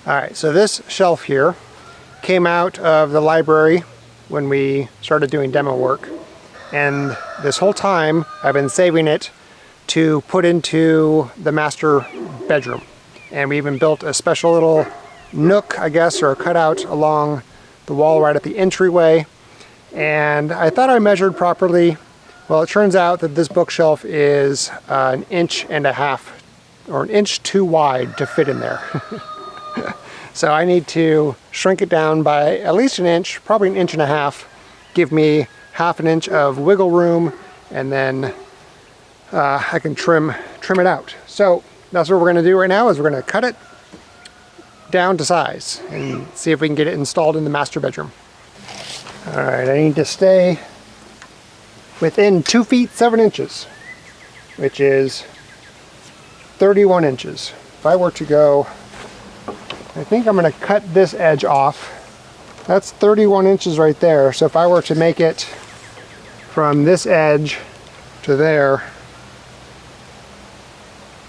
Alright, so this shelf here came out of the library when we started doing demo work. And this whole time I've been saving it to put into the master bedroom. And we even built a special little nook, I guess, or a cutout along the wall right at the entryway. And I thought I measured properly. Well, it turns out that this bookshelf is 1.5 inches or 1 inch too wide to fit in there. So I need to shrink it down by at least 1 inch, probably 1.5 inches, give me 1/2 inch of wiggle room, and then I can trim it out. So that's what we're going to do right now, is we're going to cut it down to size and see if we can get it installed in the master bedroom. Alright, I need to stay within 2 feet 7 inches, which is 31 inches. If I were to go, I think I'm going to cut this edge off. That's 31 inches right there. So if I were to make it from this edge to there,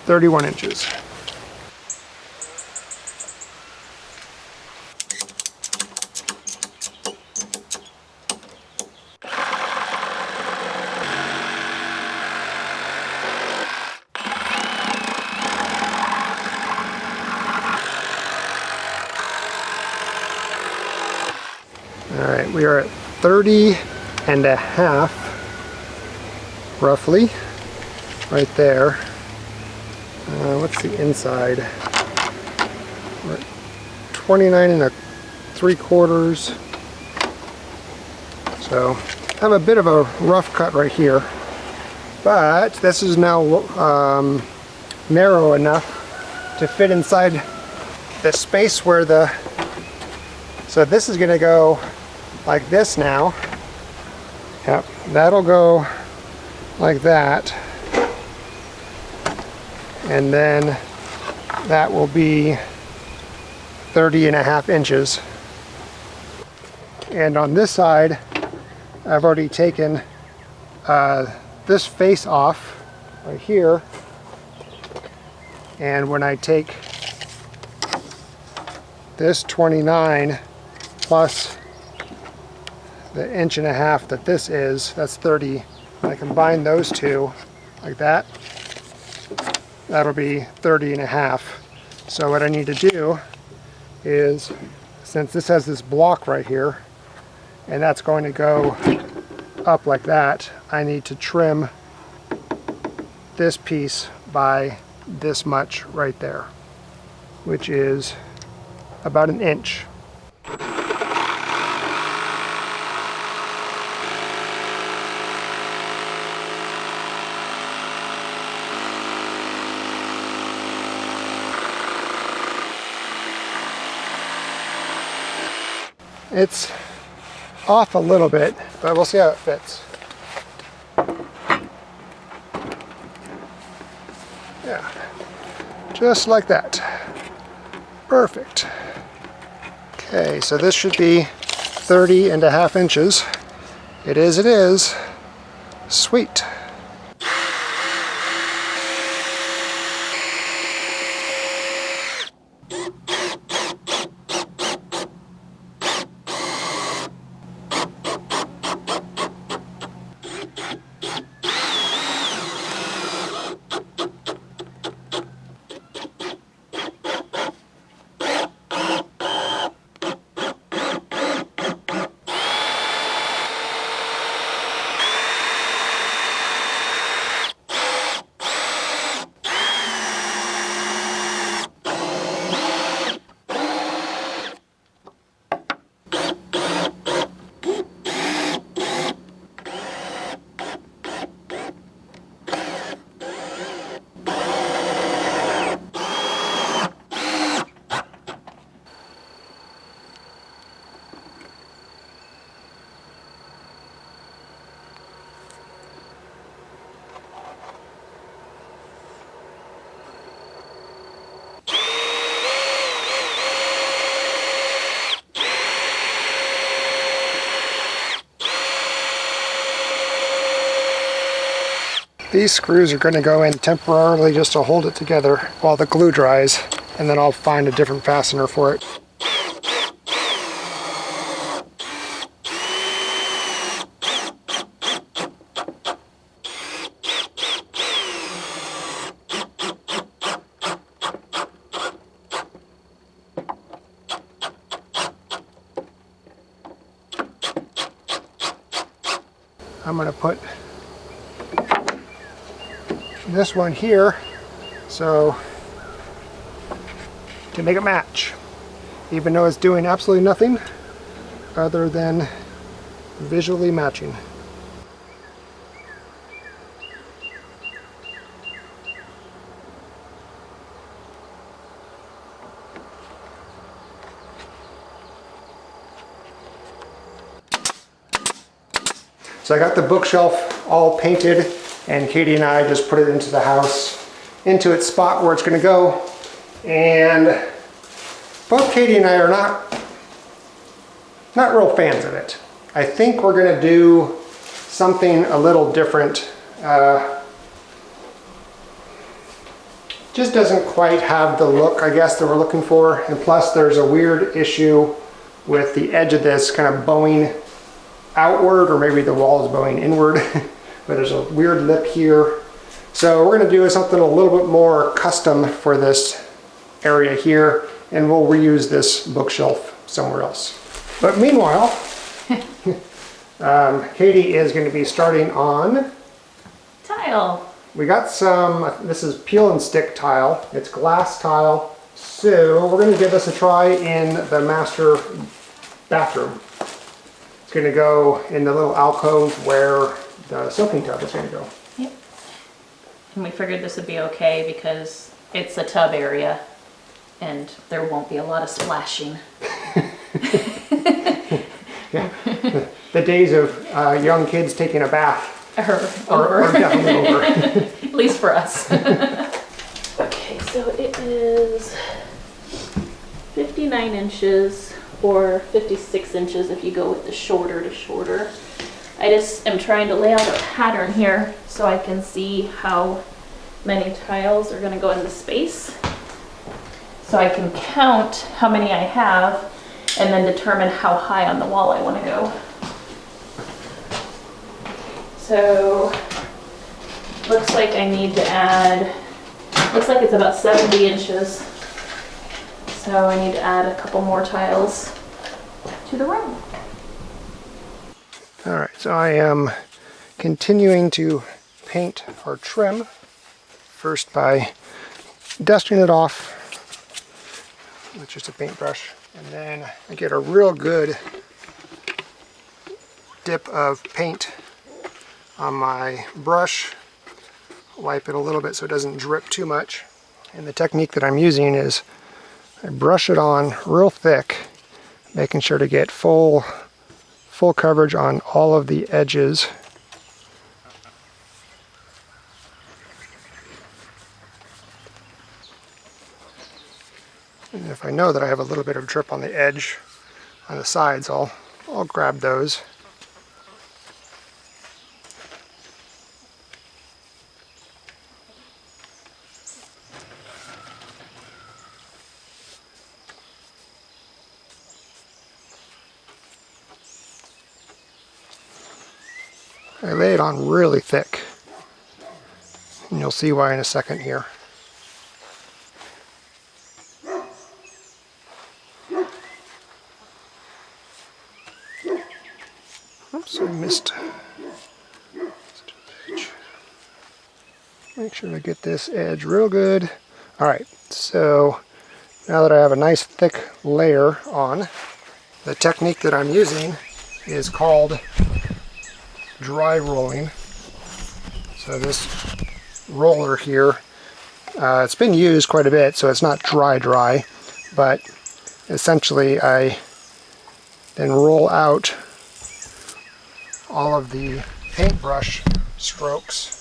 31 inches. Alright, we are at 30.5, roughly, right there. What's the inside? We're at 29.75. So I have a bit of a rough cut right here, but this is now narrow enough to fit inside the space where so this is going to go like this now. Yep, that'll go like that. And then that will be 30.5 inches. And on this side, I've already taken this face off right here. And when I take this 29 plus the 1.5 inches that this is, that's 30. When I combine those two like that, that'll be 30.5. So what I need to do is, since this has this block right here, and that's going to go up like that, I need to trim this piece by this much right there, which is about 1 inch. It's off a little bit, but we'll see how it fits. Yeah, just like that. Perfect. Okay, so this should be 30.5 inches. It is. Sweet. These screws are going to go in temporarily just to hold it together while the glue dries. and then I'll find a different fastener for it. I'm going to put this one here so to make it match, even though it's doing absolutely nothing other than visually matching. So I got the bookshelf all painted, and Katie and I just put it into the house, into its spot where it's going to go. And both Katie and I are not real fans of it. I think we're going to do something a little different. Just doesn't quite have the look, I guess, that we're looking for. And plus there's a weird issue with the edge of this kind of bowing outward, or maybe the wall is bowing inward, but there's a weird lip here. So we're going to do something a little bit more custom for this area here, and we'll reuse this bookshelf somewhere else. But meanwhile, Katie is going to be starting on tile. We got some, this is peel and stick tile. It's glass tile. So we're going to give this a try in the master bathroom. It's going to go in the little alcove where the soaking tub is going to go. Yep. And we figured this would be okay because it's a tub area and there won't be a lot of splashing. Yeah. The days of young kids taking a bath Or definitely over. At least for us. Okay, so it is 59 inches or 56 inches if you go with the shorter to shorter. I just am trying to lay out a pattern here so I can see how many tiles are going to go in the space. So I can count how many I have and then determine how high on the wall I want to go. So, looks like I need to add, looks like it's about 70 inches. So I need to add a couple more tiles to the room. All right, so I am continuing to paint our trim. First by dusting it off with just a paintbrush. And then I get a real good dip of paint on my brush, wipe it a little bit so it doesn't drip too much. And the technique that I'm using is I brush it on real thick, making sure to get full coverage on all of the edges. And if I know that I have a little bit of drip on the edge, on the sides, I'll grab those. I lay it on really thick, and you'll see why in a second here. Oops, I missed. Make sure to get this edge real good. All right, so now that I have a nice thick layer on, the technique that I'm using is called dry rolling. So this roller here, it's been used quite a bit, so it's not dry, but essentially I then roll out all of the paintbrush strokes.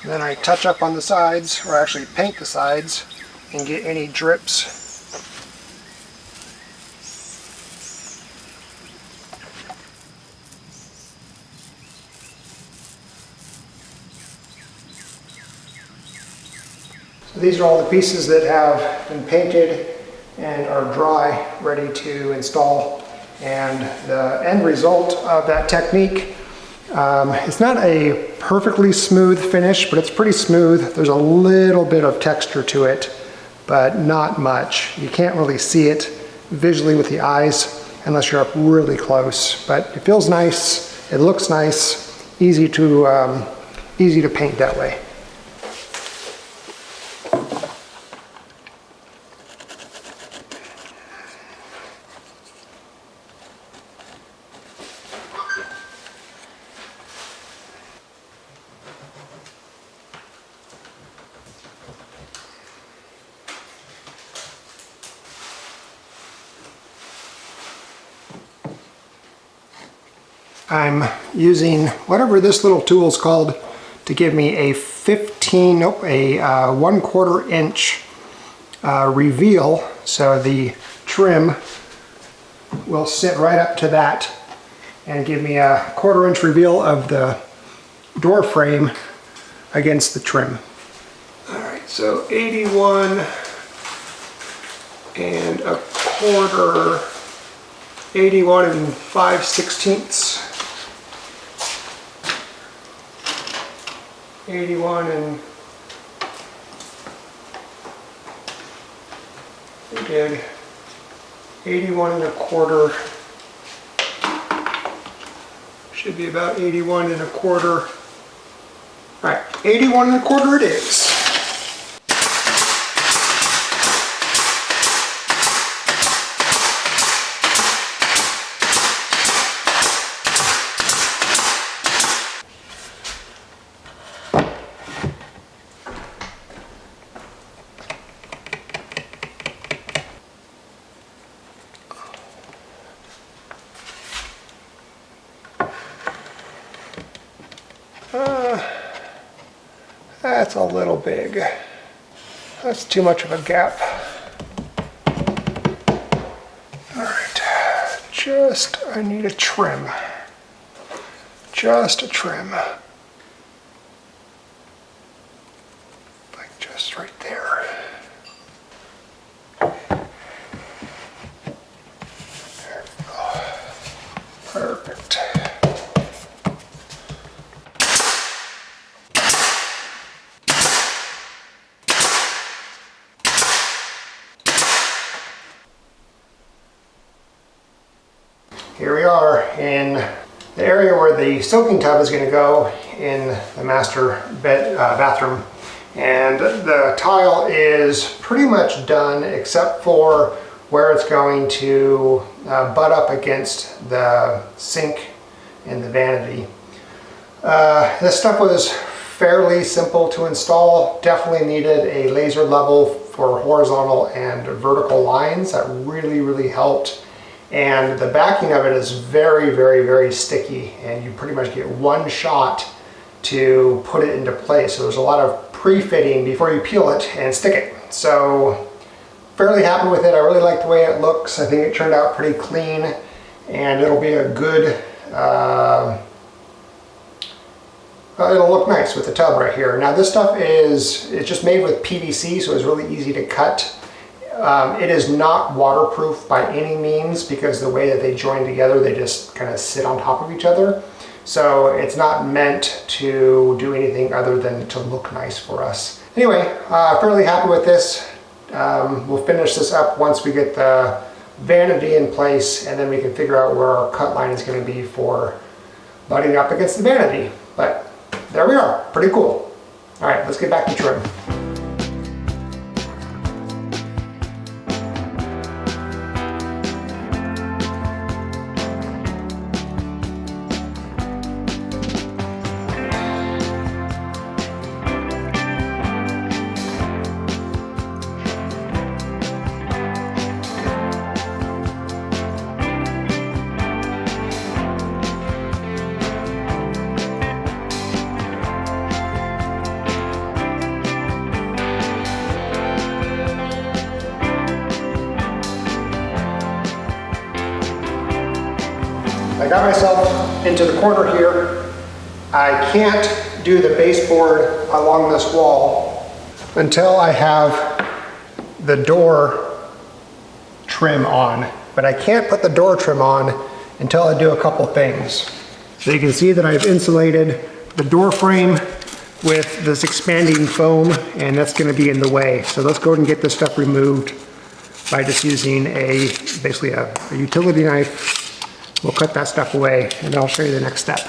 Then I touch up on the sides, or actually paint the sides and get any drips. So these are all the pieces that have been painted and are dry, ready to install. And the end result of that technique, it's not a perfectly smooth finish, but it's pretty smooth. There's a little bit of texture to it, but not much. You can't really see it visually with the eyes unless you're up really close. But it feels nice, it looks nice, easy to paint that way. I'm using whatever this little tool is called to give me a 1/4 inch reveal, so the trim will sit right up to that and give me a 1/4 inch reveal of the door frame against the trim. All right, so 81 1/4, 81 5/16. 81 and we did 81 1/4. Should be about 81 1/4. All right, 81 1/4 it is. That's a little big. That's too much of a gap. All right, I need a trim. Just a trim. Like just right there. There we go. Perfect. Here we are in the area where the soaking tub is going to go in the master bathroom, and the tile is pretty much done except for where it's going to butt up against the sink and the vanity. This stuff was fairly simple to install. Definitely needed a laser level for horizontal and vertical lines. That really helped. And the backing of it is very sticky, and you pretty much get one shot to put it into place. So there's a lot of pre-fitting before you peel it and stick it. So fairly happy with it. I really like the way it looks. I think it turned out pretty clean, and it'll be a good, it'll look nice with the tub right here. Now this stuff it's just made with PVC, so it's really easy to cut. It is not waterproof by any means because the way that they join together, they just kind of sit on top of each other. So it's not meant to do anything other than to look nice for us. Anyway, fairly happy with this. We'll finish this up once we get the vanity in place, and then we can figure out where our cut line is going to be for butting up against the vanity. But there we are, pretty cool. All right, let's get back to trim. I got myself into the corner here. I can't do the baseboard along this wall until I have the door trim on, but I can't put the door trim on until I do a couple things. So you can see that I've insulated the door frame with this expanding foam, and that's going to be in the way. So let's go ahead and get this stuff removed by just using basically a utility knife. We'll cut that stuff away, and I'll show you the next step.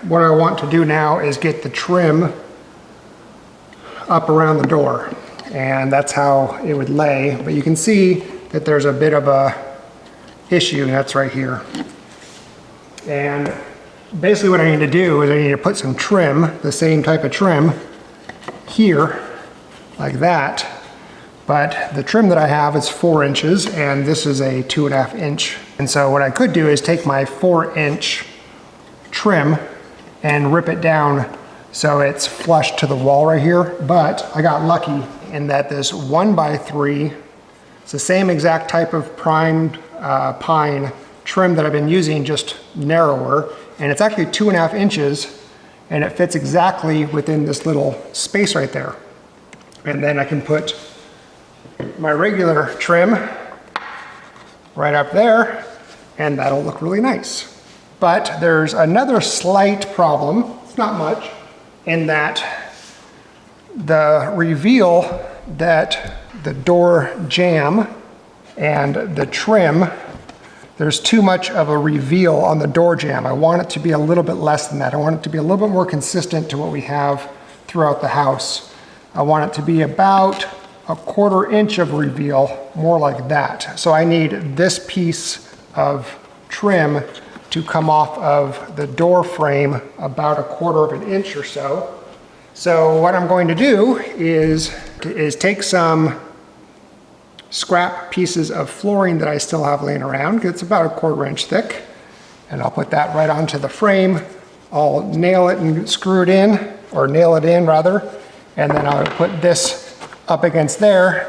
What I want to do now is get the trim up around the door, and that's how it would lay. But you can see that there's a bit of a issue, and that's right here. And basically what I need to do is I need to put some trim, the same type of trim, here, like that. But the trim that I have is 4 inches, and this is a 2.5 inch. And so what I could do is take my 4-inch trim and rip it down so it's flush to the wall right here. But I got lucky in that this 1x3, it's the same exact type of primed pine trim that I've been using, just narrower, and it's actually 2.5 inches, and it fits exactly within this little space right there. And then I can put my regular trim right up there, and that'll look really nice. But there's another slight problem, it's not much, in that the reveal that the door jamb and the trim, there's too much of a reveal on the door jamb. I want it to be a little bit less than that. I want it to be a little bit more consistent to what we have throughout the house. I want it to be about 1/4 inch of reveal, more like that. So I need this piece of trim to come off of the door frame about 1/4 inch or so. So what I'm going to do is take some scrap pieces of flooring that I still have laying around. It's about 1/4 inch thick, and I'll put that right onto the frame. I'll nail it and screw it in, or nail it in rather, and then I'll put this up against there.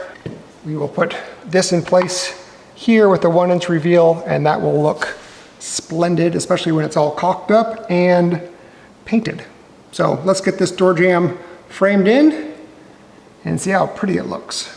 We will put this in place here with the 1-inch reveal, and that will look splendid, especially when it's all caulked up and painted. So let's get this door jamb framed in and see how pretty it looks.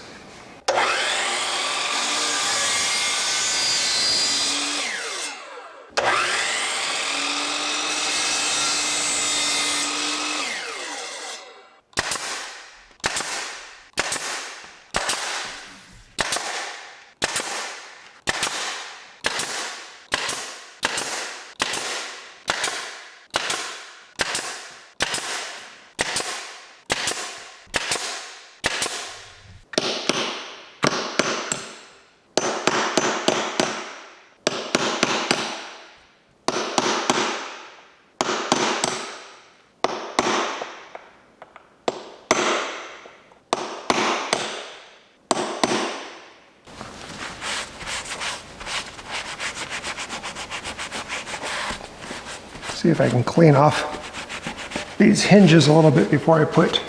See if I can clean off these hinges a little bit before I put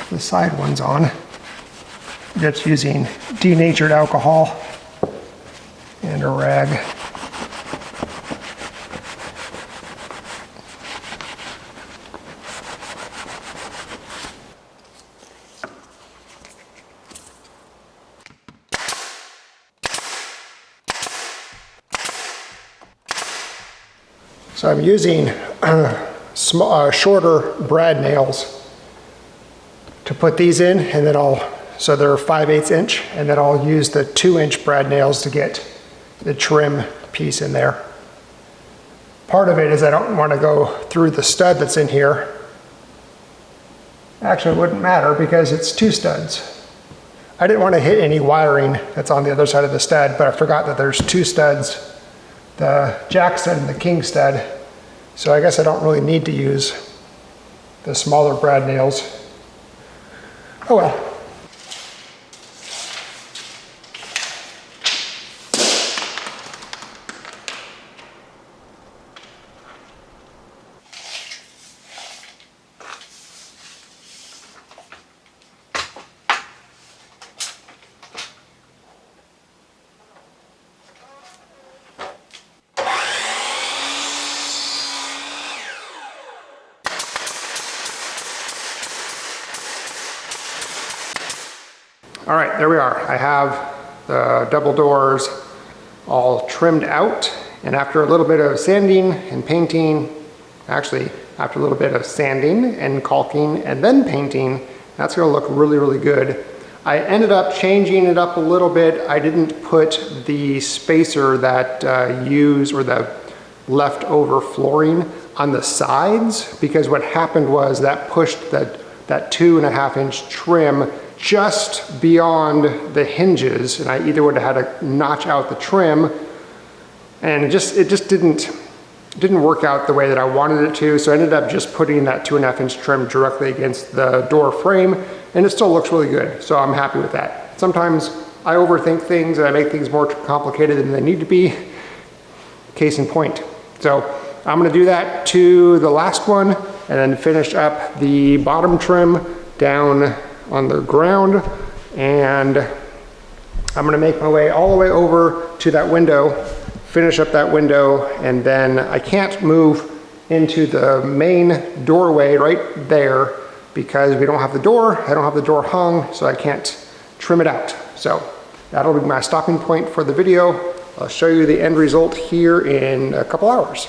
the side ones on. Just using denatured alcohol and a rag. So I'm using shorter brad nails to put these in, and then so they're 5/8 inch, and then I'll use the 2-inch brad nails to get the trim piece in there. Part of it is I don't want to go through the stud that's in here. Actually, it wouldn't matter because it's 2 studs. I didn't want to hit any wiring that's on the other side of the stud, but I forgot that there's 2 studs, the jack stud and the king stud. So I guess I don't really need to use the smaller brad nails. Oh well. All right, there we are. I have the double doors all trimmed out, and after a little bit of sanding and painting, actually after a little bit of sanding and caulking and then painting, that's gonna look really, really good. I ended up changing it up a little bit. I didn't put the spacer that or the leftover flooring on the sides, because what happened was that pushed that 2.5 inch trim just beyond the hinges, and I either would have had to notch out the trim, and it just didn't work out the way that I wanted it to. So I ended up just putting that 2.5 inch trim directly against the door frame, and it still looks really good. So I'm happy with that. Sometimes I overthink things and I make things more complicated than they need to be. Case in point. So I'm gonna do that to the last one and then finish up the bottom trim down on the ground, and I'm gonna make my way all the way over to that window, finish up that window, and then I can't move into the main doorway right there because we don't have the door. I don't have the door hung, so I can't trim it out. So that'll be my stopping point for the video. I'll show you the end result here in a couple hours.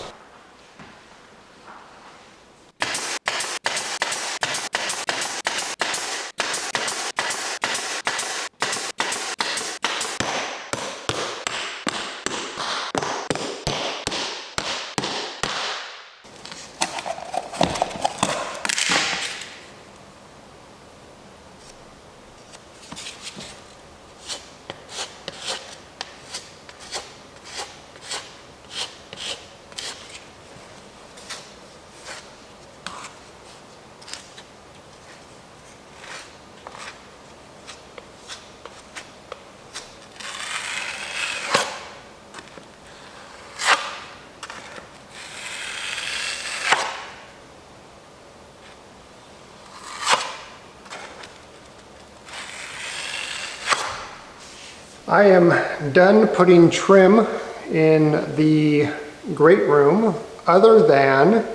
I am done putting trim in the great room, other than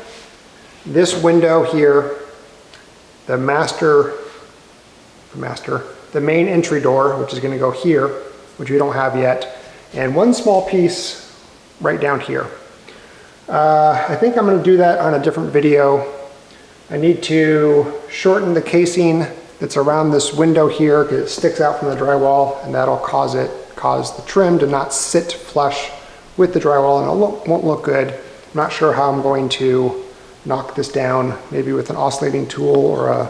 this window here, the main entry door, which is going to go here, which we don't have yet, and one small piece right down here. I think I'm going to do that on a different video. I need to shorten the casing that's around this window here because it sticks out from the drywall, and that'll cause the trim to not sit flush with the drywall, and it won't look good. I'm not sure how I'm going to knock this down, maybe with an oscillating tool or a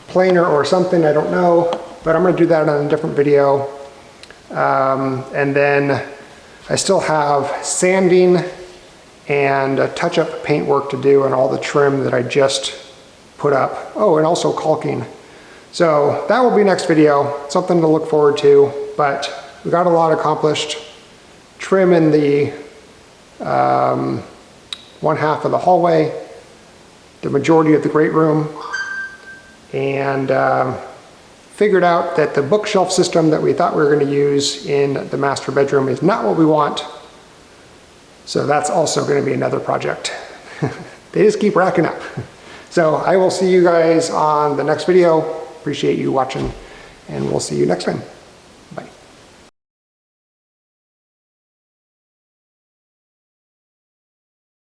planer or something, I don't know, but I'm going to do that on a different video. And then I still have sanding and a touch-up paint work to do on all the trim that I just put up. Oh, and also caulking. So that will be next video, something to look forward to, but we got a lot accomplished. Trim in the one half of the hallway, the majority of the great room, and figured out that the bookshelf system that we thought we were going to use in the master bedroom is not what we want. So that's also going to be another project. They just keep racking up. So I will see you guys on the next video. Appreciate you watching, and we'll see you next time.